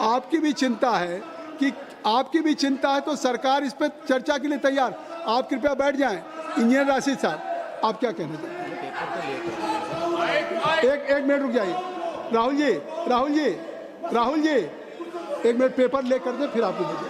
आपकी भी चिंता है तो सरकार इस पर चर्चा के लिए तैयार। आप कृपया बैठ जाएं। इंजीनियर राशिद साहब, आप क्या कहना चाहते हैं? एक मिनट रुक जाइए। राहुल जी, एक मिनट पेपर ले कर दे, फिर आपको दीजिए।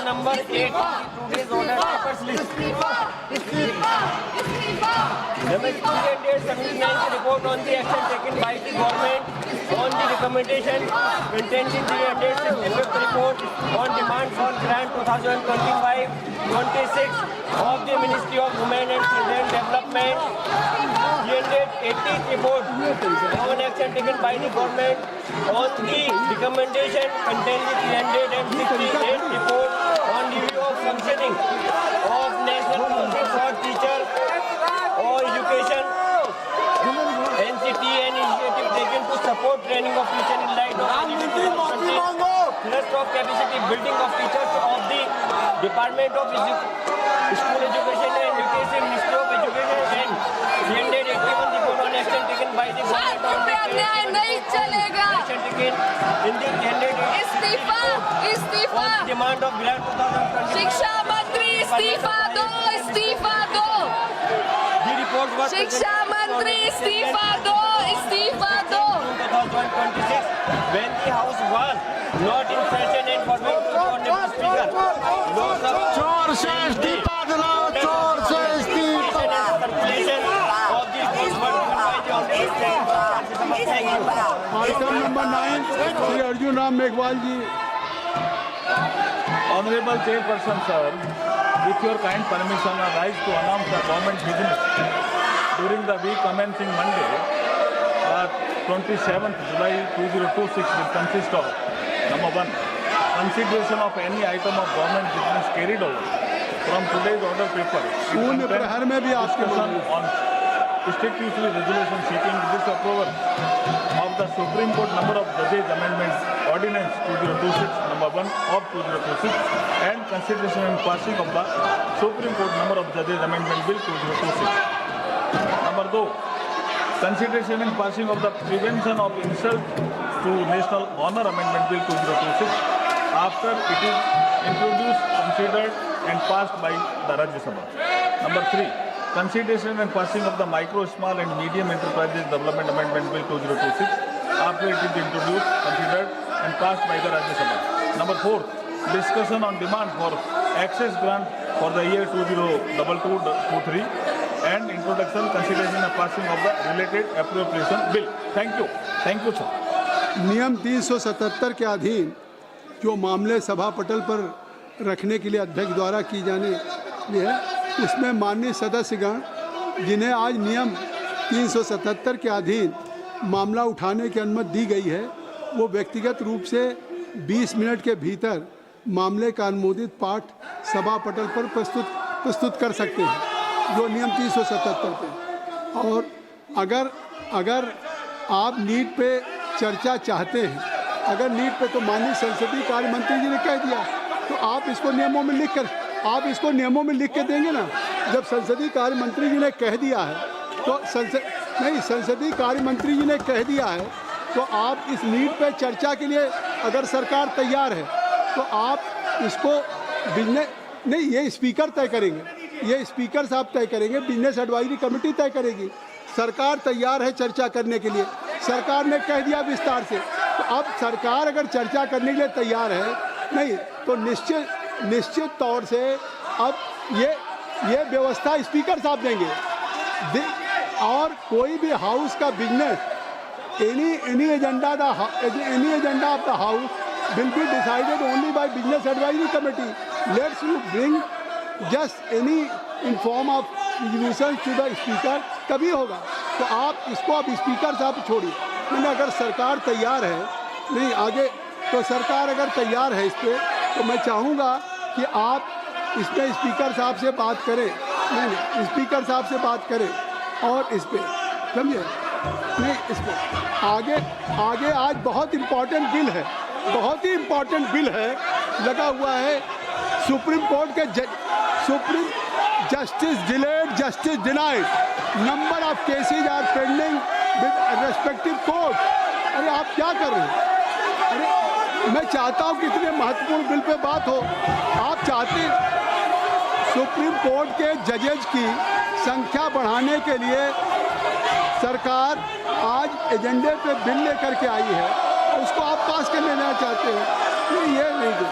Number 8 today's order papers list. The student dated 79th report on the action taken by the government on the recommendation contained in the dated 5th report on demand for grant 2025-26 of the Ministry of Women and Children Development. The 80th report on action taken by the government on the recommendation contained in the 368th report on review of functioning of National Council for Teacher or Education, NCT, and initiative taken to support training of teachers in light of thrust of capacity building of teachers of the Department of School Education and Nutrition, Ministry of Education, and 381 report on action taken by the government on the नहीं चलेगा। action taken in the 380 on demand of grant 2020. शिक्षा मंत्री इस्तीफा दो। The report was शिक्षा मंत्री इस्तीफा दो। 2026 when the house was not in session and forwarded to the honorable speaker. चोर से इस्तीफा दिलाओ, चोर से इस्तीफा। Circulation of the reports were given by the honorable speaker. Thank you. Item number 9 Shri Arjun Ram Meghwal ji. Honorable Chairperson, sir, with your kind permission, I rise to announce the government business during the week commencing Monday, 27th July 2026 will consist of: number 1, consideration of any item of government business carried over from today's order paper. शून्य प्रहर में भी आपके Discussion on statutory resolution seeking disapproval of the Supreme Court number of judges amendment ordinance 2026 number 1 of 2026 and consideration and passing of the Supreme Court number of judges amendment bill 2026. Number 2, consideration and passing of the prevention of insult to national honor amendment bill 2026 after it is introduced, considered and passed by the Rajya Sabha. Number 3, consideration and passing of the micro, small and medium enterprises development amendment bill 2026 after it is introduced, considered and passed by the Rajya Sabha. Number 4, discussion on demand for access grant for the year 2022-23 and introduction, consideration and passing of the related appropriation bill. Thank you, sir. नियम 377 के अधीन जो मामले सभा पटल पर रखने के लिए अध्यक्ष द्वारा की जाने है, उसमें माननीय सदस्यगण जिन्हें आज नियम 377 के अधीन मामला उठाने की अनुमति दी गई है, वो व्यक्तिगत रूप से 20 मिनट के भीतर मामले का अनुमोदित पाठ सभा पटल पर प्रस्तुत कर सकते हैं, जो नियम 377 पे। और अगर आप नीट पे चर्चा चाहते हैं, तो माननीय संसदीय कार्य मंत्री जी ने कह दिया, तो आप इसको नियमों में लिख के देंगे ना। जब संसदीय कार्य मंत्री जी ने कह दिया है तो संसदीय कार्य मंत्री जी ने कह दिया है तो आप इस नीट पे चर्चा के लिए अगर सरकार तैयार है तो आप इसको ये स्पीकर तय करेंगे, ये स्पीकर साहब तय करेंगे, बिजनेस एडवाइजरी कमेटी तय करेगी। सरकार तैयार है चर्चा करने के लिए, सरकार ने कह दिया विस्तार से। तो अब सरकार अगर चर्चा करने के लिए तैयार है तो निश्चित तौर से अब ये व्यवस्था स्पीकर साहब देंगे। और कोई भी हाउस का business any agenda of the house will be decided only by business advisory committee. Let's you bring just any in form of resolution to the speaker, तभी होगा। तो आप इसको अब स्पीकर साहब छोड़िए। मैंने अगर सरकार तैयार है तो सरकार अगर तैयार है इस पर, तो मैं चाहूँगा कि आप इसमें स्पीकर साहब से बात करें, स्पीकर साहब से बात करें और इस पर समझे। इस पर आगे आज बहुत इम्पोर्टेंट बिल है, बहुत ही इम्पोर्टेंट बिल है लगा हुआ है सुप्रीम कोर्ट के supreme justice delayed justice denied number of cases are pending with respective court. अरे आप क्या कर रहे हैं? अरे मैं चाहता हूँ कि इतने महत्वपूर्ण बिल पे बात हो। आप चाहते सुप्रीम कोर्ट के जजेज की संख्या बढ़ाने के लिए सरकार आज एजेंडे पे बिल लेकर के आई है, उसको आप पास कर लेना चाहते हैं। ये नहीं।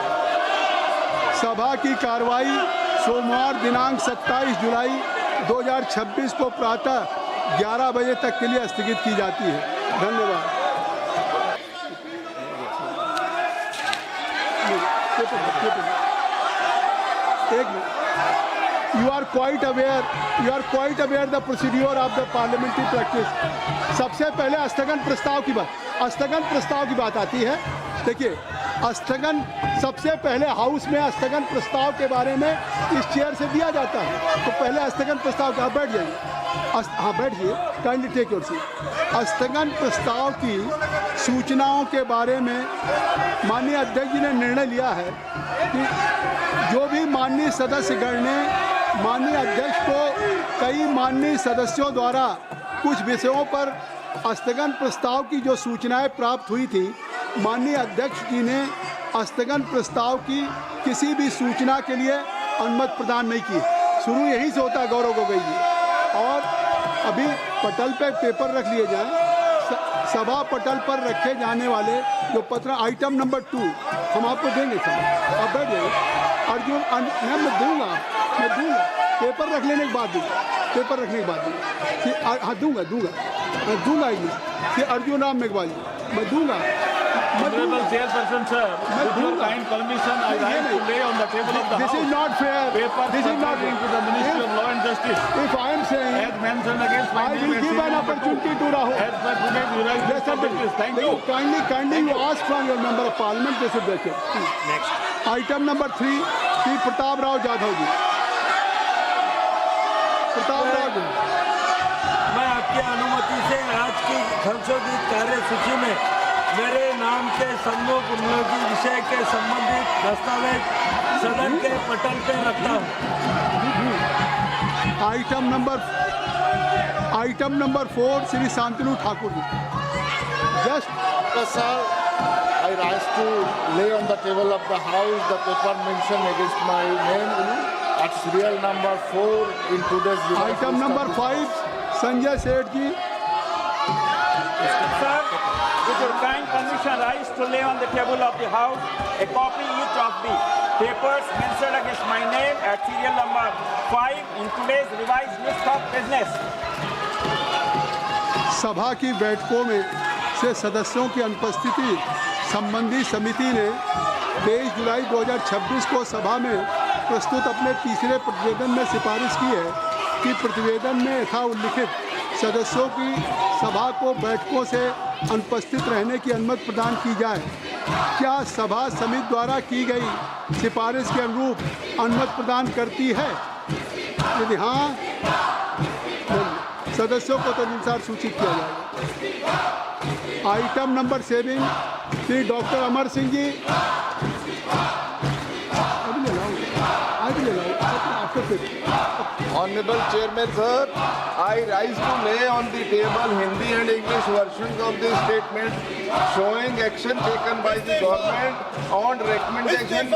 सभा की कार्रवाई सोमवार दिनांक 27 जुलाई 2026 को प्रातः 11 बजे तक के लिए स्थगित की जाती है। धन्यवाद। एक minute. You are quite aware the procedure of the parliamentary practice। सबसे पहले स्थगन प्रस्ताव की बात आती है। देखिए, स्थगन सबसे पहले हाउस में स्थगन प्रस्ताव के बारे में इस चेयर से दिया जाता है। तो पहले स्थगन प्रस्ताव का बैठ जाइए। हाँ बैठिए, काइंडली टेक योर सीट। स्थगन प्रस्ताव की सूचनाओं के बारे में माननीय अध्यक्ष जी ने निर्णय लिया है कि जो भी माननीय सदस्यगण ने माननीय अध्यक्ष को कई माननीय सदस्यों द्वारा कुछ विषयों पर स्थगन प्रस्ताव की जो सूचनाएं प्राप्त हुई थी, माननीय अध्यक्ष जी ने स्थगन प्रस्ताव की किसी भी सूचना के लिए अनुमति प्रदान नहीं की। शुरू यहीं से होता है गौरव गोगोई जी। और अभी पटल पे पेपर रख लिए जाएं। सभा पटल पर रखे जाने वाले जो पत्र आइटम नंबर 2 हम आपको देंगे सर। आप बैठ जाइए। अर्जुन मैं दूंगा पेपर रख लेने के बाद दूंगा। हाँ दूंगा कि अर्जुन राम मेघवाल जी मैं दूंगा। Honorable Chairperson, sir, with your kind permission, I rise to lay on the table of the This House is not fair. papers This is not pertaining to the Ministry of Law and Justice. If I am saying As mentioned against my I name will and give serial an number opportunity 2. to Rahul. As per today's jurisdiction Yes, sir. practice. Thank you. Kindly you ask from your member of parliament. They should take it. Next. Item number 3, Sri Pratap Rao Jadhav जी। प्रताप राव जी। मैं आपकी अनुमति से आज की संशोधित कार्यसूची में मेरे नाम के सम्मुख उपयोगी विषय के संबंधित दस्तावेज सदन के पटल पर रखता हूँ। Item number 4 Shri Shantanu Thakur ji. Sir, I rise to lay on the table of the House the paper mentioned against my name at serial number 4 in today's item number 5 Sanjay Seth ji. Sir, with your kind permission, rise to lay on the table of the House a copy each of the papers mentioned against my name at serial number 5 in today's revised list of business. सभा की बैठकों में से सदस्यों की अनुपस्थिति संबंधी समिति ने 23 जुलाई 2026 को सभा में प्रस्तुत अपने तीसरे प्रतिवेदन में सिफारिश की है कि प्रतिवेदन में यथा उल्लिखित सदस्यों की सभा को बैठकों से अनुपस्थित रहने की अनुमति प्रदान की जाए। क्या सभा समिति द्वारा की गई सिफारिश के अनुरूप अनुमति प्रदान करती है? यदि हाँ, सदस्यों को तदनुसार सूचित किया जाएगा। Item number 7 Shri doctor Amar Singh ji. Honorable Chairman, sir, I rise to lay on the table Hindi and English versions of the statement showing action taken by the government on recommendation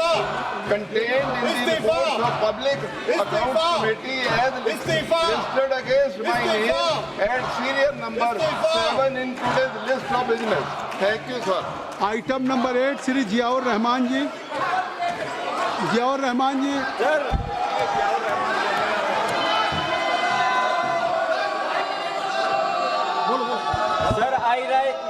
contained in the reports of Public Accounts Committee as listed against my name and serial number 7 in today's list of business. Thank you, sir. Item number 8 Shri Ziaur Rahman ji. Ziaur Rahman ji. Sir, I rise